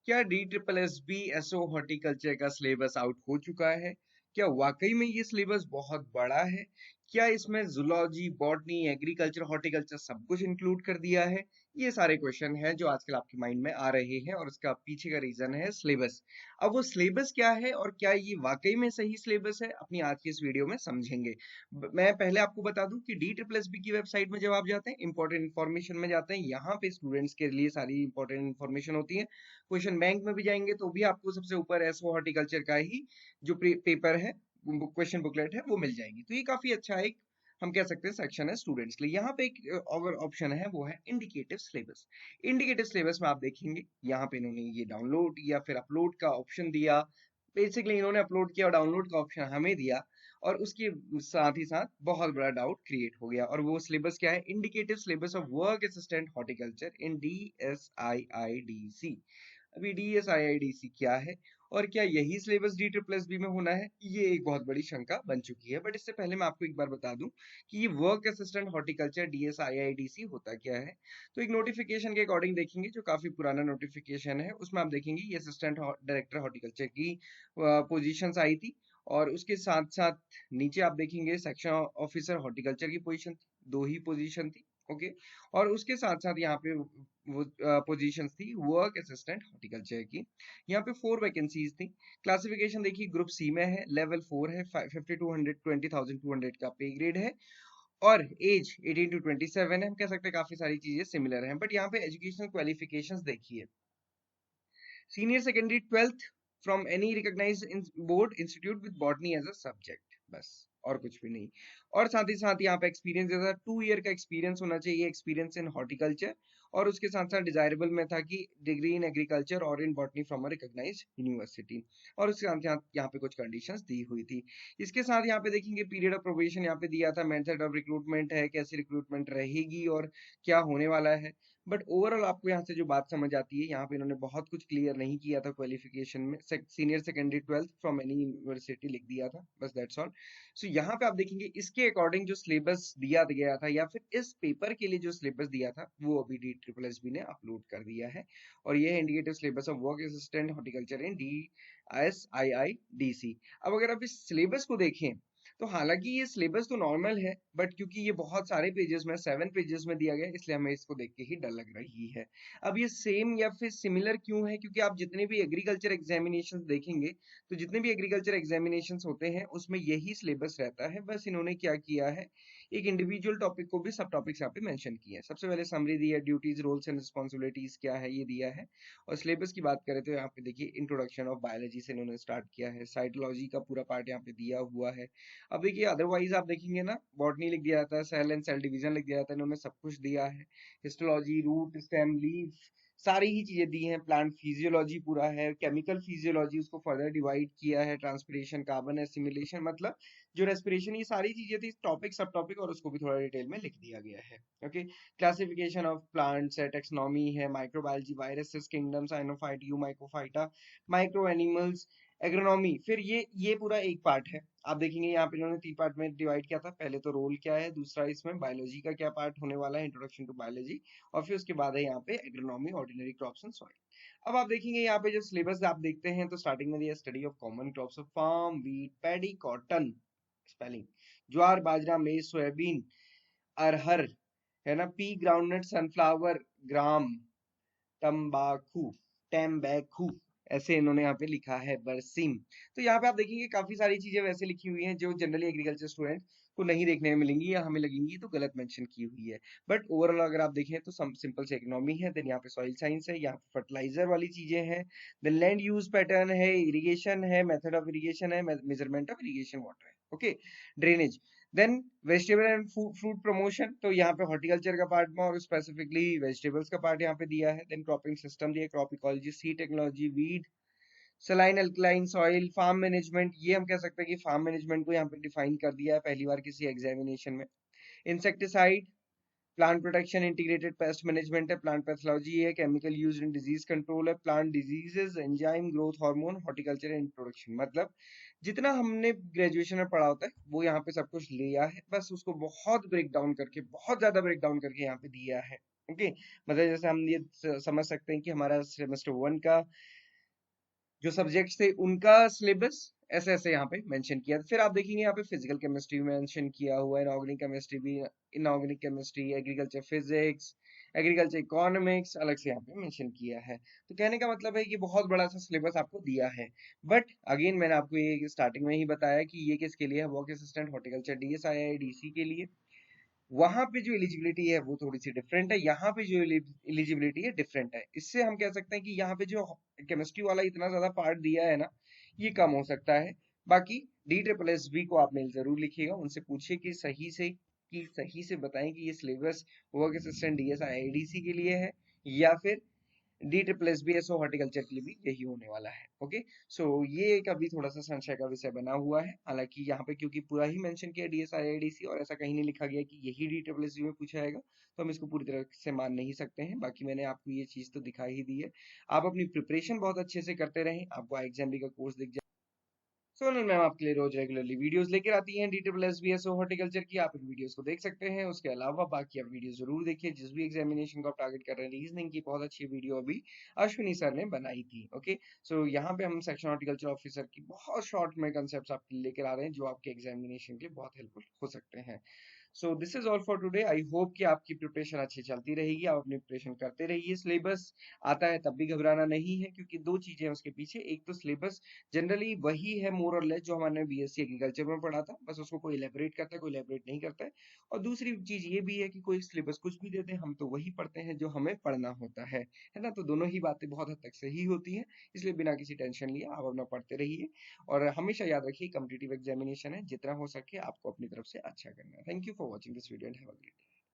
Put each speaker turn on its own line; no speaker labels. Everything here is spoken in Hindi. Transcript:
क्या D triple S B SO horticulture का सिलेबस आउट हो चुका है? क्या वाकई में ये सिलेबस बहुत बड़ा है? क्या इसमें जूलॉजी, बॉटनी, एग्रीकल्चर, हॉर्टिकल्चर सब कुछ इंक्लूड कर दिया है? ये सारे क्वेश्चन हैं जो आजकल आपके माइंड में आ रहे हैं, और उसका पीछे का रीजन है सिलेबस। अब वो सिलेबस क्या है और क्या ये वाकई में सही सिलेबस है, अपनी आज की इस वीडियो में समझेंगे। मैं पहले आपको बता दूं कि डी ट्रिपल एस बी की वेबसाइट में जब आप जाते हैं, इंपॉर्टेंट इन्फॉर्मेशन में जाते हैं, यहाँ पे स्टूडेंट्स के लिए सारी इंपॉर्टेंट इन्फॉर्मेशन होती है। क्वेश्चन बैंक में भी जाएंगे तो भी आपको सबसे ऊपर एसओ हॉर्टिकल्चर का ही जो पेपर है, क्वेश्चन बुकलेट है, वो मिल जाएगी। तो ये काफी अच्छा एक, हम कह सकते हैं, सेक्शन है स्टूडेंट्स के लिए। यहाँ पे एक और ऑप्शन है, वो है इंडिकेटिव सिलेबस। इंडिकेटिव सिलेबस में आप देखेंगे यहाँ पे इन्होंने ये डाउनलोड या फिर अपलोड का ऑप्शन दिया। बेसिकली इन्होंने अपलोड किया और डाउनलोड का ऑप्शन हमें दिया, और उसके साथ ही साथ बहुत बड़ा डाउट क्रिएट हो गया। और वो सिलेबस क्या है? Indicative syllabus of work assistant horticulture in DSIIDC। अभी DSIIDC क्या है और क्या यही syllabus D triple S B में होना है, ये एक बहुत बड़ी शंका बन चुकी है। बट इससे पहले मैं आपको एक बार बता दूं कि ये वर्क असिस्टेंट हॉर्टिकल्चर DSIIDC होता क्या है। तो एक नोटिफिकेशन के अकॉर्डिंग देखेंगे, जो काफी पुराना नोटिफिकेशन है, उसमें आप देखेंगे ये असिस्टेंट डायरेक्टर हॉर्टिकल्चर की पोजीशंस आई थी। और उसके साथ साथ नीचे आप देखेंगे सेक्शन ऑफिसर हॉर्टिकल्चर की पोजीशन थी, दो ही पोजीशन थी। ओके। और उसके साथ साथ यहाँ पे वो पोजीशंस थी वर्क असिस्टेंट हॉर्टिकल्चर की। यहाँ पे 4 वैकेंसीज थी। क्लासिफिकेशन देखिए, ग्रुप सी में है, लेवल 4 है, 5200 20,200 का पे ग्रेड है, और एज 18 to 27 है। हम कह सकते हैं काफी सारी चीजें सिमिलर हैं। बट यहाँ पे एजुकेशनल क्वालिफिकेशंस देखिए, senior secondary 12th from any recognised board institute with botany as a subject, बस, और कुछ भी नहीं। और साथ ही साथ यहाँ पे एक्सपीरियंस जैसा 2 ईयर का एक्सपीरियंस होना चाहिए, एक्सपीरियंस इन हॉर्टिकल्चर। और उसके साथ साथ डिजायरेबल में था कि डिग्री इन एग्रीकल्चर और in botany from a recognised university. और उसके साथ साथ यहाँ पे कुछ कंडीशंस दी हुई थी। इसके साथ यहाँ पे देखेंगे पीरियड ऑफ प्रोबेशन यहाँ पे दिया था, मेथड ऑफ रिक्रूटमेंट है, कैसी रिक्रूटमेंट रहेगी और क्या होने वाला है। बट ओवरऑल आपको यहाँ से जो बात समझ आती है, यहाँ पे इन्होंने बहुत कुछ क्लियर नहीं किया था क्वालिफिकेशन में। Senior secondary 12th from any university लिख दिया था, बस, दैट्स ऑल। सो यहाँ पे आप देखेंगे इसके अकॉर्डिंग जो सिलेबस दिया गया था, या फिर इस पेपर के लिए जो सिलेबस दिया था, वो अभी डी ट्रिपल एस बी ने अपलोड कर दिया है। और ये है indicative syllabus of work assistant horticulture in DSIIDC। अब अगर आप इस सिलेबस को देखें, तो हालांकि ये सिलेबस तो नॉर्मल है, बट क्योंकि ये बहुत सारे पेजेस में, 7 पेजेस में दिया गया, इसलिए हमें इसको देख के ही डर लग रही है। अब ये सेम या फिर सिमिलर क्यों है? क्योंकि आप जितने भी एग्रीकल्चर एग्जामिनेशंस देखेंगे, तो जितने भी एग्रीकल्चर एग्जामिनेशंस होते हैं उसमें यही सिलेबस रहता है। बस इन्होंने क्या किया है, एक इंडिविजुअल टॉपिक को भी सब टॉपिक्स यहाँ पे मेंशन किए हैं। सबसे पहले समरी दी है, ड्यूटीज, रोल्स एंड रिस्पॉन्सिबिलिटीज क्या है, ये दिया है। और सिलेबस की बात करें तो यहाँ पे देखिए, इंट्रोडक्शन ऑफ बायोलॉजी से इन्होंने स्टार्ट किया है, साइटोलॉजी का पूरा पार्ट यहाँ पे दिया हुआ है। अब देखिए, अदरवाइज आप देखेंगे ना, बॉटनी लिख दिया जाता है, सेल एंड सेल डिवीजन लिख दिया जाता है, इन्होंने सब कुछ दिया है। हिस्टोलॉजी, रूट, स्टेम, लीफ, सारी ही चीजें दी हैं। प्लांट फिजियोलॉजी पूरा है, केमिकल फिजियोलॉजी उसको फर्दर डिवाइड किया है, ट्रांसपिरेशन, कार्बन एसिमिलेशन, मतलब जो रेस्पिरेशन, ये सारी चीजें थी, टॉपिक सब टॉपिक, और उसको भी थोड़ा डिटेल में लिख दिया गया है। ओके। क्लासिफिकेशन ऑफ प्लांट्स है, टेक्सोनॉमी है, microbiology, viruses, kingdom, cyanophyte, microphyta, micro animals, agronomy. फिर ये पूरा एक पार्ट है। आप देखेंगे यहाँ पे इन्होंने 3 पार्ट में डिवाइड किया था। पहले तो रोल क्या है, दूसरा इसमें बायोलॉजी का क्या पार्ट होने वाला है, इंट्रोडक्शन टू बायोलॉजी, और फिर उसके बाद है यहाँ पे agronomy, ordinary crops and soil. अब आप देखेंगे यहाँ पे जो सिलेबस आप देखते हैं, तो स्टार्टिंग में दिया study of common crops of farm, wheat, paddy, cotton, spelling, jowar, bajra, maize, soybean, अरहर, है ना, पी, ग्राउंडनट, सनफ्लावर, ग्राम, तंबाकू, टेम्बैकू, ऐसे इन्होंने यहाँ पे लिखा है, बरसीम। तो यहाँ पे आप देखेंगे काफी सारी चीजें वैसे लिखी हुई हैं जो जनरली एग्रीकल्चर स्टूडेंट को नहीं देखने में मिलेंगी, या हमें लगेंगी तो गलत मेंशन की हुई है। बट ओवरऑल अगर आप देखें तो सिंपल से इकोनॉमी है, देन यहाँ पे सॉइल साइंस है, यहाँ पे फर्टिलाइजर वाली चीजें हैं, देन लैंड यूज पैटर्न है, इरिगेशन है, मेथड ऑफ इरिगेशन है, मेजरमेंट ऑफ इरिगेशन वाटर है, okay, drainage, then vegetable and fruit promotion, तो यहाँ पे हॉर्टिकल्चर का पार्ट में और स्पेसिफिकली वेजिटेबल्स का पार्ट यहाँ पे दिया है। देन क्रॉपिंग सिस्टम दिया, crop ecology, seed technology, weed, saline alkaline soil, farm management, ये हम कह सकते हैं कि फार्म मैनेजमेंट को यहाँ पे डिफाइन कर दिया है पहली बार किसी एग्जामिनेशन में। Insecticide, plant protection, integrated pest management है, प्लांट पैथोलॉजी है, chemical use in disease control है, plant diseases, enzyme, growth hormone, horticulture introduction, मतलब जितना हमने ग्रेजुएशन में पढ़ा होता है वो यहाँ पे सब कुछ लिया है, बस उसको बहुत ब्रेक डाउन करके, बहुत ज्यादा ब्रेक डाउन करके यहाँ पे दिया है। ओके। मतलब जैसे हम ये समझ सकते हैं कि हमारा सेमेस्टर 1 का जो सब्जेक्ट्स थे उनका सिलेबस ऐसे ऐसे यहाँ पे मेंशन किया। फिर आप देखेंगे यहाँ पे फिजिकल केमिस्ट्री मेंशन किया हुआ है, इनऑर्गेनिक केमिस्ट्री भी, inorganic chemistry, agriculture physics, agriculture economics अलग से यहाँ पे मेंशन किया है। तो कहने का मतलब है कि बहुत बड़ा सा सिलेबस आपको दिया है। बट अगेन मैंने आपको ये स्टार्टिंग में ही बताया कि ये किसके लिए है, वर्क असिस्टेंट हॉर्टिकल्चर DSII/DC के लिए। वहां पे जो एलिजिबिलिटी है वो थोड़ी सी डिफरेंट है, यहाँ पे जो एलिजिबिलिटी है डिफरेंट है। इससे हम कह सकते हैं कि यहाँ पे जो केमिस्ट्री वाला इतना ज्यादा पार्ट दिया है ना, ये कम हो सकता है। बाकी DSSB को आप मेल जरूर लिखिएगा, उनसे पूछिए कि सही से बताएं कि ये सिलेबस वर्क असिस्टेंट DSII/DC के लिए है या फिर DSSB हॉर्टिकल्चर के लिए भी यही होने वाला है। ओके, सो ये एक अभी थोड़ा सा संशय का विषय बना हुआ है। हालांकि यहाँ पे क्योंकि पूरा ही मेंशन किया DSII/DC और ऐसा कहीं नहीं लिखा गया कि यही DSSB में पूछा जाएगा, तो हम इसको पूरी तरह से मान नहीं सकते हैं। बाकी मैंने आपको ये चीज तो दिखाई ही दी है। आप अपनी प्रिपरेशन बहुत अच्छे से करते रहें, आपको XMB का कोर्स दिख जाए। सोनल मैम आपके लिए रोज रेगुलरली वीडियोस लेकर आती हैं DSSB हॉर्टिकल्चर की, आप इन वीडियोस को देख सकते हैं। उसके अलावा बाकी आप वीडियो जरूर देखिए, जिस भी एग्जामिनेशन को आप टारगेट कर रहे हैं। रीजनिंग की बहुत अच्छी वीडियो अभी अश्विनी सर ने बनाई थी। ओके, सो यहाँ पे हम सेक्शन हॉर्टिकल्चर ऑफिसर की बहुत शॉर्ट में कंसेप्ट आपके लिए लेकर आ रहे हैं, जो आपके एग्जामिनेशन के बहुत हेल्पफुल हो सकते हैं। So this is all for today. I hope कि आपकी प्रिपरेशन अच्छी चलती रहेगी, आप अपनी प्रिपरेशन करते रहिए। सिलेबस आता है तब भी घबराना नहीं है, क्योंकि दो चीजें हैं उसके पीछे। एक तो सिलेबस जनरली वही है मोर और लेस जो हमारे BSc एग्रीकल्चर में पढ़ा था, बस उसको कोई इलेबरेट करता है, कोई इलेबरेट नहीं करता है। और दूसरी चीज ये भी है कि कोई सिलेबस कुछ भी देते हैं, हम तो वही पढ़ते हैं जो हमें पढ़ना होता है ना। तो दोनों ही बातें बहुत हद तक सही होती हैं, इसलिए बिना किसी टेंशन लिए आप अपना पढ़ते रहिए। और हमेशा याद रखिए कॉम्पिटिटिव एग्जामिनेशन है, जितना हो सके आपको अपनी तरफ से अच्छा करना है। Thank you for watching this video and have a great day.